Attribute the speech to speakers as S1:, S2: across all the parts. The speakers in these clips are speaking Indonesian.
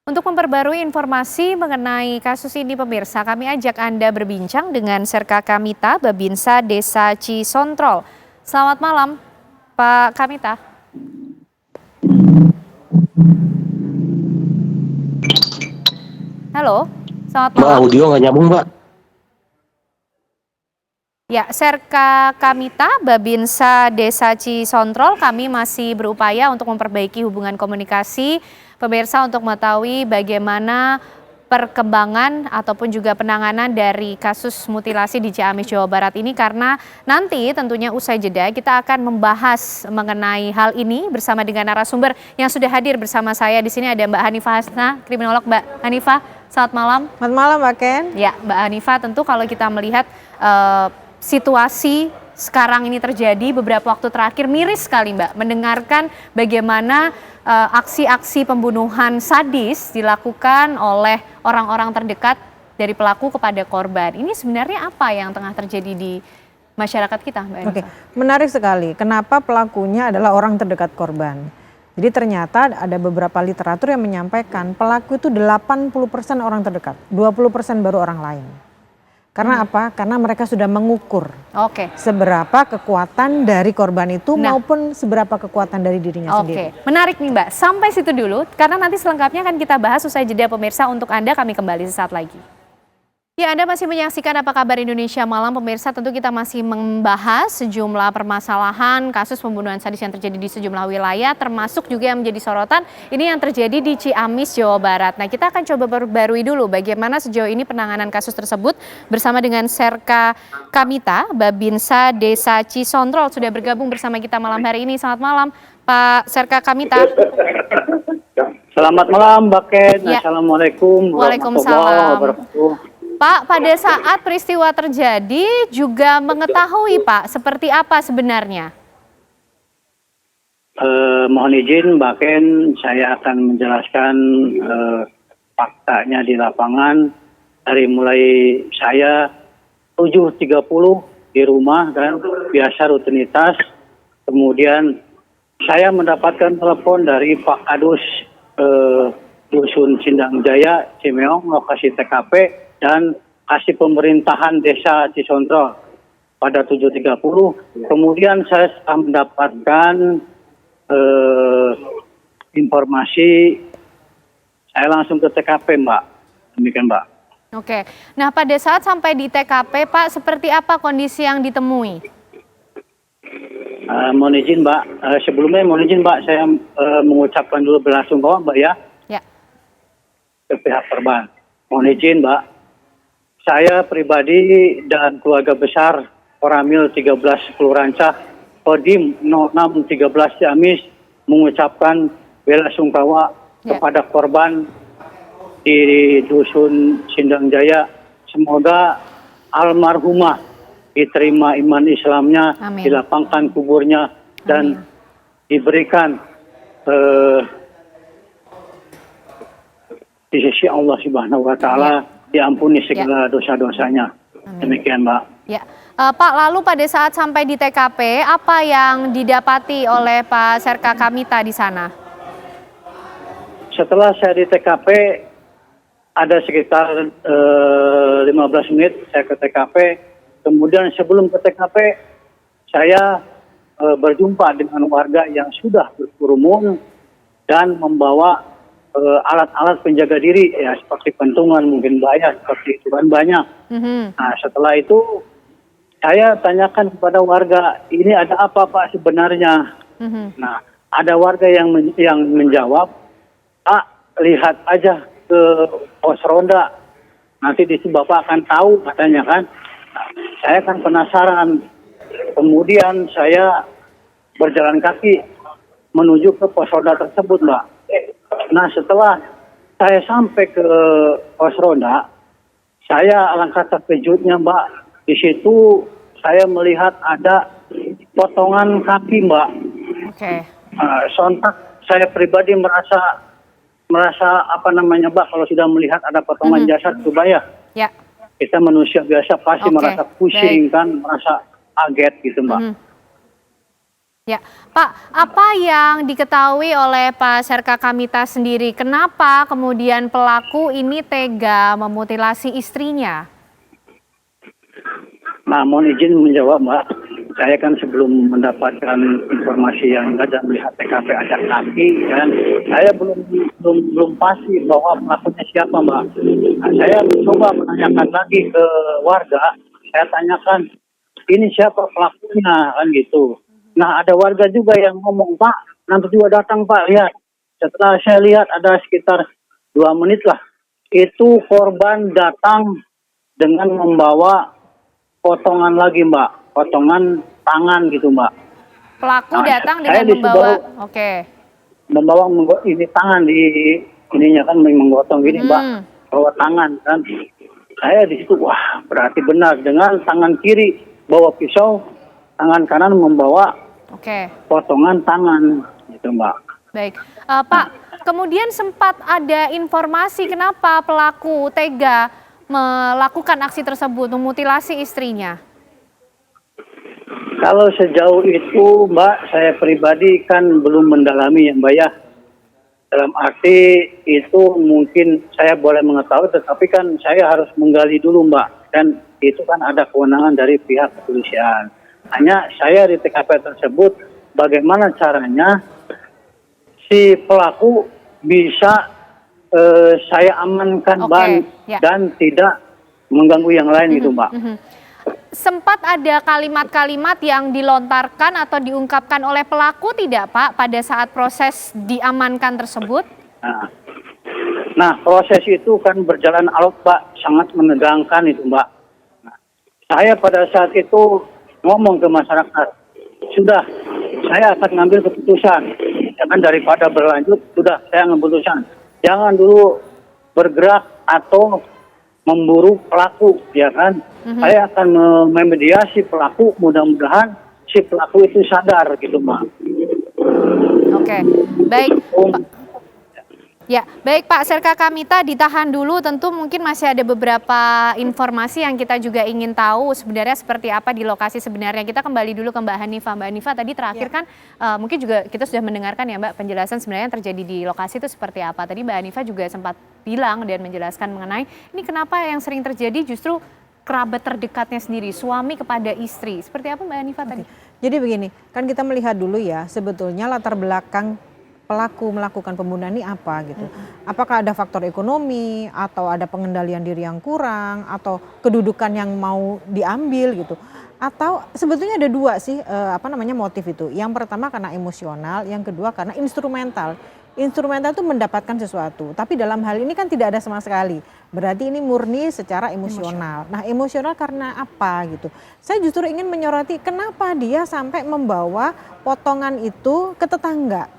S1: Untuk memperbarui informasi mengenai kasus ini pemirsa, kami ajak Anda berbincang dengan Serka Kamita, Babinsa Desa Cisontrol. Selamat malam, Pak Kamita. Halo, selamat
S2: Mbak,
S1: malam.
S2: audio nggak nyambung, Mbak.
S1: Ya, Serka Kamita, Babinsa Desa Cisontrol, kami masih berupaya untuk memperbaiki hubungan komunikasi pemirsa untuk mengetahui bagaimana perkembangan ataupun juga penanganan dari kasus mutilasi di Ciamis, Jawa Barat ini, karena nanti tentunya usai jeda kita akan membahas mengenai hal ini bersama dengan narasumber yang sudah hadir bersama saya di sini. Ada Mbak Hanifah Hasna, kriminolog. Mbak Hanifah, selamat malam.
S3: Selamat malam, Mbak Ken.
S1: Ya, Mbak Hanifah, tentu kalau kita melihat situasi sekarang ini terjadi beberapa waktu terakhir, miris sekali Mbak mendengarkan bagaimana aksi-aksi pembunuhan sadis dilakukan oleh orang-orang terdekat dari pelaku kepada korban. Ini sebenarnya apa yang tengah terjadi di masyarakat kita, Mbak Hanifah?
S3: Oke, menarik sekali. Kenapa pelakunya adalah orang terdekat korban? Jadi ternyata ada beberapa literatur yang menyampaikan pelaku itu 80% orang terdekat, 20% baru orang lain. Karena apa? Karena mereka sudah mengukur seberapa kekuatan dari korban itu maupun seberapa kekuatan dari dirinya sendiri.
S1: Menarik nih Mbak, sampai situ dulu karena nanti selengkapnya akan kita bahas usai jeda pemirsa. Untuk Anda kami kembali sesaat lagi. Ya, Anda masih menyaksikan Apa Kabar Indonesia Malam pemirsa. Tentu kita masih membahas sejumlah permasalahan kasus pembunuhan sadis yang terjadi di sejumlah wilayah, termasuk juga yang menjadi sorotan ini yang terjadi di Ciamis, Jawa Barat. Nah, kita akan coba perbarui dulu bagaimana sejauh ini penanganan kasus tersebut bersama dengan Serka Kamita, Babinsa Desa Cisontrol, sudah bergabung bersama kita malam hari ini. Selamat malam, Pak Serka Kamita.
S4: Selamat malam, Mbak Ken.
S1: Ya.
S4: Assalamualaikum warahmatullahi wabarakatuh.
S1: Pak, pada saat peristiwa terjadi juga mengetahui Pak seperti apa sebenarnya?
S4: Mohon izin Mbak Ken, saya akan menjelaskan faktanya di lapangan dari mulai saya 7.30 di rumah kan, biasa rutinitas. Kemudian saya mendapatkan telepon dari Pak Kadus Dusun Sindang Jaya, Cimeong, lokasi TKP dan kasih pemerintahan Desa Cisontrol pada 7.30. Kemudian saya mendapatkan informasi, saya langsung ke TKP, Mbak. Demikian, Mbak.
S1: Oke, nah pada saat sampai di TKP, Pak, seperti apa kondisi yang ditemui?
S4: Mohon izin, Mbak. Sebelumnya mohon izin, Mbak, saya mengucapkan dulu belasungkawa, Mbak, ya.
S1: Ya.
S4: Ke pihak korban. Mohon izin, Mbak. Saya pribadi dan keluarga besar Koramil 13 Kelurahan Cah, Kodim 0613 Ciamis mengucapkan belasungkawa kepada korban di Dusun Sindang Jaya. Semoga almarhumah diterima iman Islamnya, dilapangkan kuburnya, dan diberikan di sisi Allah Subhanahu wa Ta'ala, diampuni segala dosa-dosanya. Demikian, Mbak.
S1: Ya, Pak, lalu pada saat sampai di TKP, apa yang didapati oleh Pak Serka Kamita di sana?
S4: Setelah saya di TKP, ada sekitar 15 menit saya ke TKP. Kemudian sebelum ke TKP, saya berjumpa dengan warga yang sudah berkerumun dan membawa alat-alat penjaga diri, ya seperti pentungan, mungkin bahaya, seperti itu kan banyak. Nah, setelah itu saya tanyakan kepada warga, ini ada apa Pak sebenarnya? Nah, ada warga yang menjawab, Pak, lihat aja ke pos ronda, nanti di situ Bapak akan tahu, katanya kan. Nah, saya kan penasaran, kemudian saya berjalan kaki menuju ke pos ronda tersebut, Mbak. Nah, setelah saya sampai ke pos ronda, saya alangkah terkejutnya, Mbak. Di situ saya melihat ada potongan kaki, Mbak. Sontak saya pribadi merasa apa namanya, Mbak, kalau sudah melihat ada potongan jasad itu, Mbak, ya. Kita manusia biasa pasti merasa pusing kan, merasa kaget gitu, Mbak.
S1: Ya, Pak, apa yang diketahui oleh Pak Serka Kamita sendiri? Kenapa kemudian pelaku ini tega memutilasi istrinya?
S4: Nah, mohon izin menjawab, Mbak. Saya kan sebelum mendapatkan informasi yang ada melihat TKP ada kaki, dan saya belum pasti bahwa pelakunya siapa, Mbak. Nah, saya mencoba menanyakan lagi ke warga. Saya tanyakan, ini siapa pelakunya, kan gitu. Nah, ada warga juga yang ngomong, Pak, nanti juga datang, Pak, lihat. Setelah saya lihat ada sekitar 2 menit lah, itu korban datang dengan membawa potongan lagi, Mbak, potongan tangan gitu, Mbak.
S1: Pelaku
S4: Nah,
S1: datang
S4: saya
S1: dengan
S4: disuruh
S1: membawa, oke.
S4: membawa ini tangan di ininya kan menggotong gini, Mbak, bawa tangan kan. Saya di situ, wah, berarti benar, dengan tangan kiri bawa pisau, tangan kanan membawa
S1: Oke,
S4: potongan tangan gitu, Mbak.
S1: baik. Pak, kemudian sempat ada informasi kenapa pelaku tega melakukan aksi tersebut, memutilasi istrinya?
S4: Kalau sejauh itu, Mbak, saya pribadi kan belum mendalami ya, Mbak ya. Dalam arti itu mungkin saya boleh mengetahui, tetapi kan saya harus menggali dulu, Mbak. Dan itu kan ada kewenangan dari pihak kepolisian. Hanya saya di TKP tersebut, bagaimana caranya si pelaku bisa saya amankan,
S1: Oke,
S4: Mbak,
S1: ya.
S4: dan tidak mengganggu yang lain gitu, Mbak.
S1: Sempat ada kalimat-kalimat yang dilontarkan atau diungkapkan oleh pelaku tidak, Pak, pada saat proses diamankan tersebut?
S4: Nah, proses itu kan berjalan alot, Mbak, sangat menegangkan itu, Mbak. Nah, saya pada saat itu ngomong ke masyarakat, sudah, saya akan ngambil keputusan. Jangan daripada berlanjut, sudah, saya ngambil keputusan. Jangan dulu bergerak atau memburu pelaku, ya kan? Saya akan memediasi pelaku, mudah-mudahan si pelaku itu sadar gitu, Mbak.
S1: Oke, baik. Ya, baik Pak Serka Kamita, ditahan dulu, tentu mungkin masih ada beberapa informasi yang kita juga ingin tahu sebenarnya seperti apa di lokasi sebenarnya. Kita kembali dulu ke Mbak Hanifah. Mbak Hanifah, tadi terakhir kan mungkin juga kita sudah mendengarkan ya Mbak penjelasan sebenarnya yang terjadi di lokasi itu seperti apa. Tadi Mbak Hanifah juga sempat bilang dan menjelaskan mengenai ini kenapa yang sering terjadi justru kerabat terdekatnya sendiri, suami kepada istri. Seperti apa Mbak Hanifah tadi?
S3: Jadi begini, kan kita melihat dulu ya sebetulnya latar belakang pelaku melakukan pembunuhan ini apa gitu. Apakah ada faktor ekonomi atau ada pengendalian diri yang kurang atau kedudukan yang mau diambil gitu. Atau sebetulnya ada dua sih motif itu. Yang pertama karena emosional, yang kedua karena instrumental. Instrumental itu mendapatkan sesuatu, tapi dalam hal ini kan tidak ada sama sekali. Berarti ini murni secara emosional. Nah, emosional karena apa gitu. Saya justru ingin menyoroti kenapa dia sampai membawa potongan itu ke tetangga.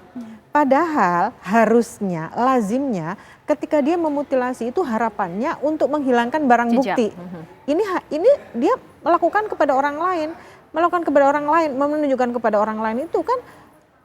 S3: Padahal harusnya, lazimnya ketika dia memutilasi itu harapannya untuk menghilangkan barang bukti. Ini dia melakukan kepada orang lain, menunjukkan kepada orang lain itu kan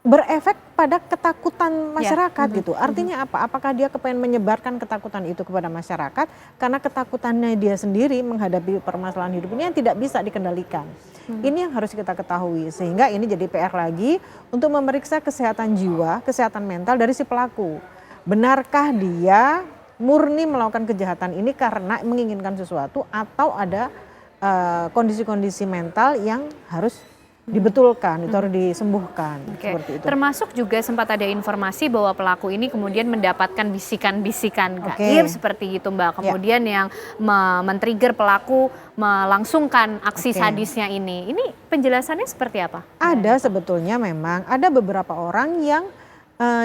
S3: berefek pada ketakutan masyarakat gitu. Artinya apa? Apakah dia kepengen menyebarkan ketakutan itu kepada masyarakat karena ketakutannya dia sendiri menghadapi permasalahan hidup ini yang tidak bisa dikendalikan. Ini yang harus kita ketahui sehingga ini jadi PR lagi untuk memeriksa kesehatan jiwa, kesehatan mental dari si pelaku. Benarkah dia murni melakukan kejahatan ini karena menginginkan sesuatu atau ada kondisi-kondisi mental yang harus dibetulkan, itu harus disembuhkan. Seperti itu.
S1: Termasuk juga sempat ada informasi bahwa pelaku ini kemudian mendapatkan bisikan-bisikan gaib seperti itu Mbak. Kemudian yang men-trigger pelaku melangsungkan aksi sadisnya ini. Ini penjelasannya seperti apa?
S3: Ada sebetulnya memang ada beberapa orang yang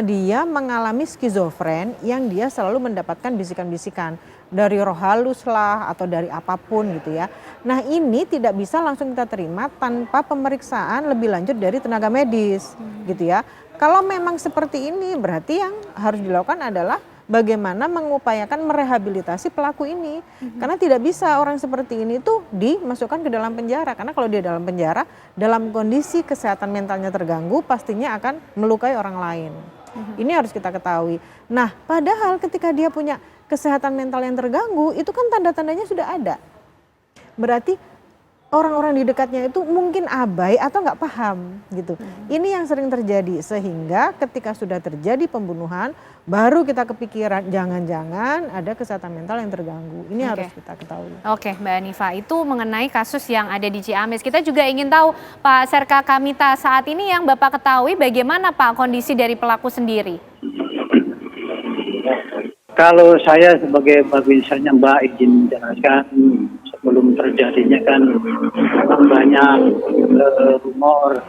S3: dia mengalami skizofren yang dia selalu mendapatkan bisikan-bisikan dari roh halus lah atau dari apapun gitu ya. Nah ini tidak bisa langsung kita terima tanpa pemeriksaan lebih lanjut dari tenaga medis gitu ya. Kalau memang seperti ini berarti yang harus dilakukan adalah bagaimana mengupayakan merehabilitasi pelaku ini. Karena tidak bisa orang seperti ini tuh dimasukkan ke dalam penjara. Karena kalau dia dalam penjara dalam kondisi kesehatan mentalnya terganggu pastinya akan melukai orang lain. Ini harus kita ketahui. Nah padahal ketika dia punya kesehatan mental yang terganggu itu kan tanda-tandanya sudah ada. Berarti orang-orang di dekatnya itu mungkin abai atau nggak paham gitu. Ini yang sering terjadi, sehingga ketika sudah terjadi pembunuhan baru kita kepikiran jangan-jangan ada kesehatan mental yang terganggu. Ini harus kita ketahui.
S1: Oke, Mbak Hanifa, itu mengenai kasus yang ada di Ciamis. Kita juga ingin tahu Pak Serka Kamita, saat ini yang Bapak ketahui bagaimana Pak kondisi dari pelaku sendiri?
S4: Kalau saya sebagai babinsanya Mbak izin menjelaskan, sebelum terjadinya kan memang banyak rumor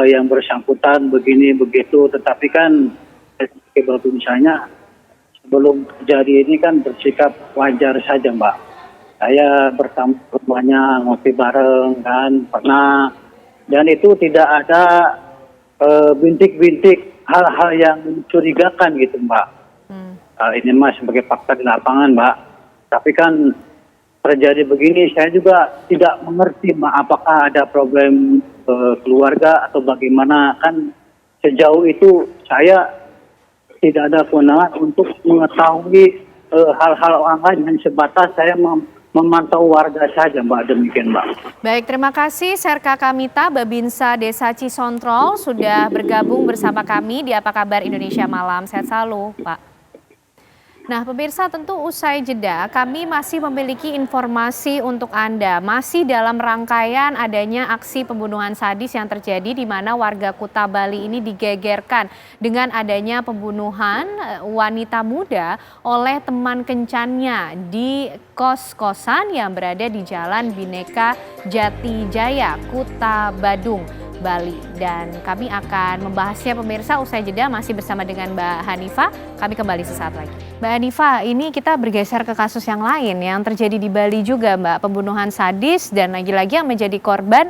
S4: yang bersangkutan begini begitu, tetapi kan sebagai babinsanya sebelum terjadi ini kan bersikap wajar saja Mbak. Saya bertamu ke rumahnya, ngopi bareng kan pernah, dan itu tidak ada bintik-bintik hal-hal yang mencurigakan gitu Mbak. Ini mas sebagai fakta di lapangan Mbak. Tapi kan terjadi begini, saya juga tidak mengerti Mbak, apakah ada problem keluarga atau bagaimana. Kan sejauh itu saya tidak ada kewenangan untuk mengetahui hal-hal orang lain, hanya sebatas saya memantau warga saja Mbak, demikian Mbak.
S1: Baik, terima kasih Serka Kamita, Babinsa Desa Cisontrol sudah bergabung bersama kami di Apa Kabar Indonesia Malam. Sehat selalu Pak. Nah pemirsa, tentu usai jeda kami masih memiliki informasi untuk Anda. Masih dalam rangkaian adanya aksi pembunuhan sadis yang terjadi di mana warga Kuta Bali ini digegerkan dengan adanya pembunuhan wanita muda oleh teman kencannya di kos-kosan yang berada di Jalan Bhinneka Jati Jaya, Kuta Badung, Bali. Dan kami akan membahasnya pemirsa usai jeda, masih bersama dengan Mbak Hanifa. Kami kembali sesaat lagi. Mbak Hanifa, ini kita bergeser ke kasus yang lain yang terjadi di Bali juga Mbak. Pembunuhan sadis dan lagi-lagi yang menjadi korban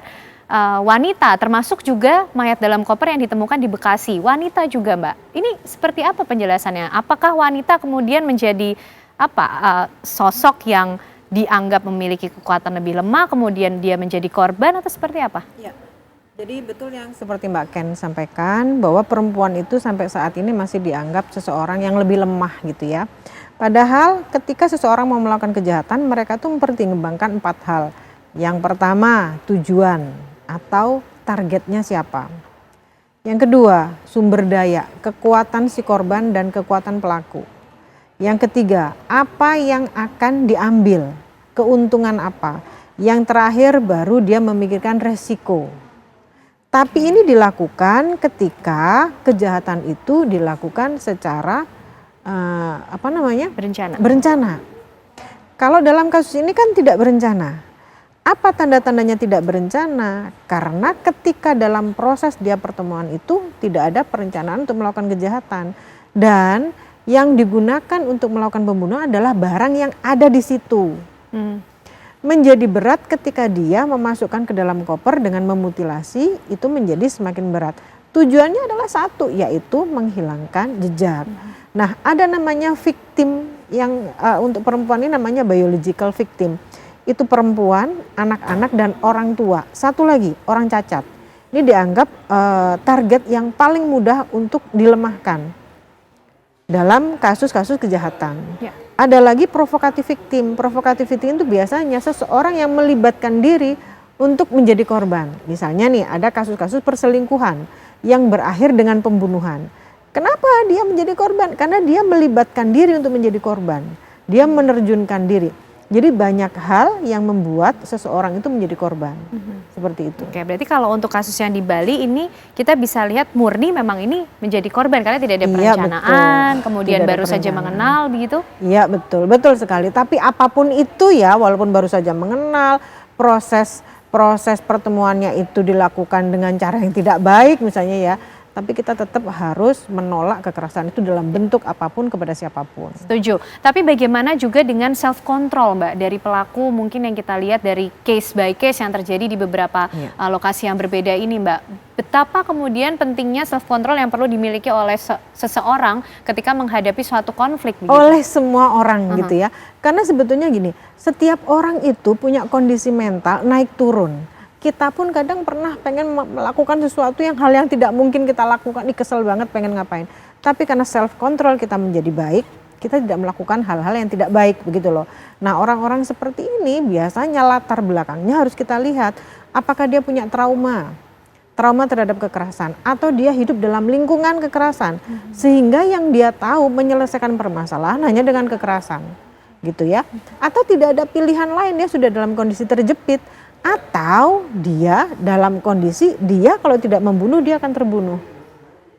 S1: wanita, termasuk juga mayat dalam koper yang ditemukan di Bekasi. Wanita juga Mbak. Ini seperti apa penjelasannya? Apakah wanita kemudian menjadi sosok yang dianggap memiliki kekuatan lebih lemah, kemudian dia menjadi korban atau seperti apa?
S3: Ya. Jadi betul yang seperti Mbak Ken sampaikan, bahwa perempuan itu sampai saat ini masih dianggap seseorang yang lebih lemah gitu ya. Padahal ketika seseorang mau melakukan kejahatan, mereka tuh mempertimbangkan 4 hal. Yang pertama, tujuan atau targetnya siapa. Yang kedua, sumber daya, kekuatan si korban dan kekuatan pelaku. Yang ketiga, apa yang akan diambil, keuntungan apa. Yang terakhir baru dia memikirkan resiko. Tapi ini dilakukan ketika kejahatan itu dilakukan secara berencana. Kalau dalam kasus ini kan tidak berencana. Apa tanda-tandanya tidak berencana? Karena ketika dalam proses dia pertemuan itu tidak ada perencanaan untuk melakukan kejahatan. Dan yang digunakan untuk melakukan pembunuhan adalah barang yang ada di situ. Menjadi berat ketika dia memasukkan ke dalam koper dengan memutilasi, itu menjadi semakin berat. Tujuannya adalah satu, yaitu menghilangkan jejak. Nah, ada namanya victim yang untuk perempuan ini namanya biological victim. Itu perempuan, anak-anak dan orang tua. Satu lagi, orang cacat. Ini dianggap target yang paling mudah untuk dilemahkan dalam kasus-kasus kejahatan. Ya. Ada lagi provokatif victim. Provokatif victim itu biasanya seseorang yang melibatkan diri untuk menjadi korban. Misalnya nih ada kasus-kasus perselingkuhan yang berakhir dengan pembunuhan. Kenapa dia menjadi korban? Karena dia melibatkan diri untuk menjadi korban. Dia menerjunkan diri. Jadi banyak hal yang membuat seseorang itu menjadi korban. Seperti itu. Oke,
S1: berarti kalau untuk kasus yang di Bali ini kita bisa lihat murni memang ini menjadi korban karena tidak ada perencanaan, kemudian baru saja mengenal begitu?
S3: Iya betul, betul sekali. Tapi apapun itu ya, walaupun baru saja mengenal, proses pertemuannya itu dilakukan dengan cara yang tidak baik misalnya ya. Tapi kita tetap harus menolak kekerasan itu dalam bentuk apapun kepada siapapun.
S1: Setuju. Tapi bagaimana juga dengan self control Mbak dari pelaku, mungkin yang kita lihat dari case by case yang terjadi di beberapa lokasi yang berbeda ini Mbak. Betapa kemudian pentingnya self control yang perlu dimiliki oleh seseorang ketika menghadapi suatu konflik. Begitu?
S3: Oleh semua orang gitu ya. Karena sebetulnya gini, setiap orang itu punya kondisi mental naik turun. Kita pun kadang pernah pengen melakukan sesuatu hal yang tidak mungkin kita lakukan, kesel banget pengen ngapain. Tapi karena self control kita menjadi baik, kita tidak melakukan hal-hal yang tidak baik begitu loh. Nah, orang-orang seperti ini biasanya latar belakangnya harus kita lihat apakah dia punya trauma terhadap kekerasan atau dia hidup dalam lingkungan kekerasan sehingga yang dia tahu menyelesaikan permasalahan hanya dengan kekerasan gitu ya, atau tidak ada pilihan lain, dia sudah dalam kondisi terjepit, atau dia dalam kondisi dia kalau tidak membunuh dia akan terbunuh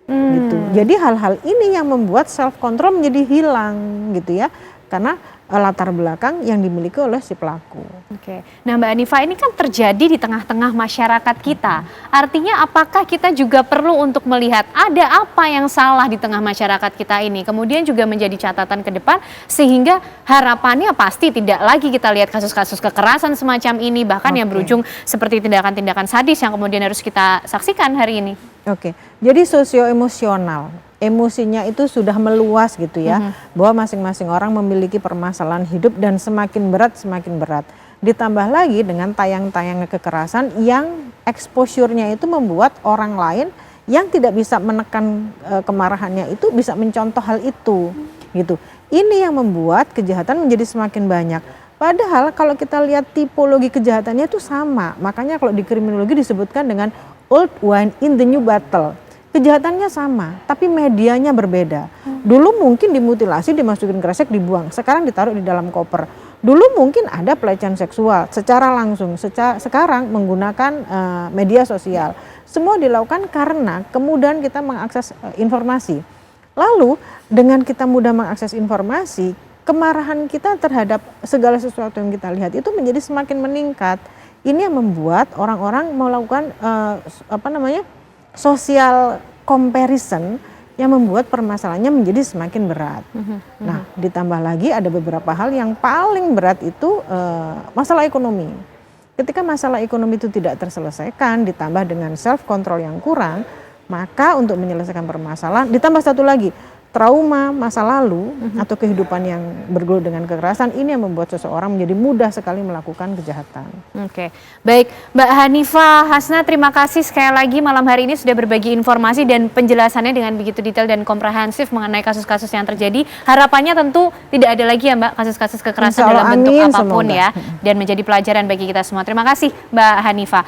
S3: gitu. Jadi hal-hal ini yang membuat self control menjadi hilang gitu ya, karena latar belakang yang dimiliki oleh si pelaku.
S1: Oke. Nah Mbak Hanifa, ini kan terjadi di tengah-tengah masyarakat kita. Artinya apakah kita juga perlu untuk melihat ada apa yang salah di tengah masyarakat kita ini. Kemudian juga menjadi catatan ke depan sehingga harapannya pasti tidak lagi kita lihat kasus-kasus kekerasan semacam ini. Bahkan yang berujung seperti tindakan-tindakan sadis yang kemudian harus kita saksikan hari ini.
S3: Oke, jadi sosio-emosional, emosinya itu sudah meluas gitu ya, bahwa masing-masing orang memiliki permasalahan hidup dan semakin berat. Ditambah lagi dengan tayang-tayang kekerasan yang exposure-nya itu membuat orang lain yang tidak bisa menekan kemarahannya itu bisa mencontoh hal itu gitu. Ini yang membuat kejahatan menjadi semakin banyak. Padahal kalau kita lihat tipologi kejahatannya itu sama, makanya kalau di kriminologi disebutkan dengan old wine in the new bottle. Kejahatannya sama, tapi medianya berbeda. Dulu mungkin dimutilasi, dimasukin kresek, dibuang. Sekarang ditaruh di dalam koper. Dulu mungkin ada pelecehan seksual secara langsung. Sekarang menggunakan media sosial. Semua dilakukan karena kemudahan kita mengakses informasi. Lalu dengan kita mudah mengakses informasi, kemarahan kita terhadap segala sesuatu yang kita lihat itu menjadi semakin meningkat. Ini yang membuat orang-orang melakukan social comparison yang membuat permasalahannya menjadi semakin berat. Nah, ditambah lagi ada beberapa hal yang paling berat itu masalah ekonomi. Ketika masalah ekonomi itu tidak terselesaikan, ditambah dengan self control yang kurang, maka untuk menyelesaikan permasalahan, ditambah satu lagi, trauma masa lalu atau kehidupan yang bergelut dengan kekerasan, ini yang membuat seseorang menjadi mudah sekali melakukan kejahatan.
S1: Oke, baik Mbak Hanifa Hasna, terima kasih sekali lagi malam hari ini sudah berbagi informasi dan penjelasannya dengan begitu detail dan komprehensif mengenai kasus-kasus yang terjadi. Harapannya tentu tidak ada lagi ya Mbak kasus-kasus kekerasan dalam bentuk apapun ya, dan menjadi pelajaran bagi kita semua. Terima kasih Mbak Hanifa.